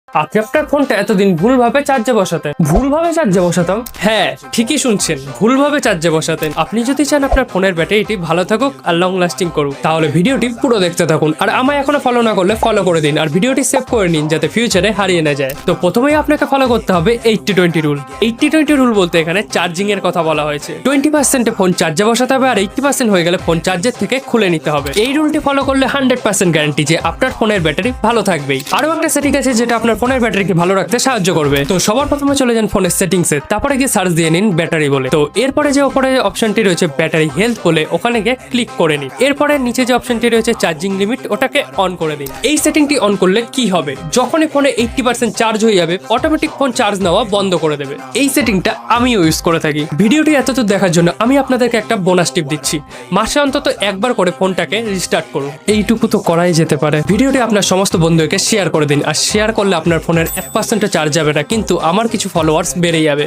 আপনি আপনার ফোনটা এতদিন ভুলভাবে চার্জে বসাতাম। হ্যাঁ, ঠিকই শুনছেন, ভুলভাবে চার্জে বসাতেন। আপনি যদি চান আপনার ফোনের ব্যাটারিটি ভালো থাকুক আর লং লাস্টিং করুক, তাহলে ভিডিওটি পুরো দেখতে থাকুন। আর আমায় এখনো ফলো না করলে ফলো করে দিন, আর ভিডিওটি সেভ করে নিন যাতে ফিউচারে হারিয়ে না যায়। তো প্রথমেই আপনাকে ফলো করতে হবে 80-20 রুল। 80-20 রুল বলতে এখানে চার্জিং এর কথা বলা হয়েছে। 20% ফোন চার্জে বসাতে হবে, আর 80% হয়ে গেলে ফোন চার্জের থেকে খুলে নিতে হবে। এই রুলটি ফলো করলে 100% গ্যারান্টি যে আপনার ফোনের ব্যাটারি ভালো থাকবেই। আরো একটা সেটিং আছে যেটা আপনার ফোনের ব্যাটারিকে ভালো রাখতে সাহায্য করবে। তো সবার প্রথমে চলে যান ফোনের সেটিংসে, তারপরে গিয়ে সার্চ দিয়ে নিন ব্যাটারি বলে। তো এরপরে যে উপরে অপশনটি রয়েছে ব্যাটারি হেলথ বলে, ওখানে গিয়ে ক্লিক করে নিন। এরপরে নিচে যে অপশনটি রয়েছে চার্জিং লিমিট, ওটাকে অন করে দিন। এই সেটিংটি অন করলে কি হবে, যখনই ফোনে 80% চার্জ হয়ে যাবে অটোমেটিক ফোন চার্জ নেওয়া বন্ধ করে দেবে। এই সেটিংটা আমিও ইউজ করে থাকি। ভিডিওটি এতদূর দেখার জন্য আমি আপনাদেরকে একটা বোনাস টিপ দিচ্ছি। মাসে অন্তত একবার করে ফোনটাকে রিস্টার্ট করুন। এইটুকু তো করাই যেতে পারে। ভিডিওটি আপনার সমস্ত বন্ধুকে শেয়ার করে দিন, আর শেয়ার করলে আপনার ফোনের 1% চার্জ যাবে না, কিন্তু আমার কিছু ফলোয়ার্স বেড়ে যাবে।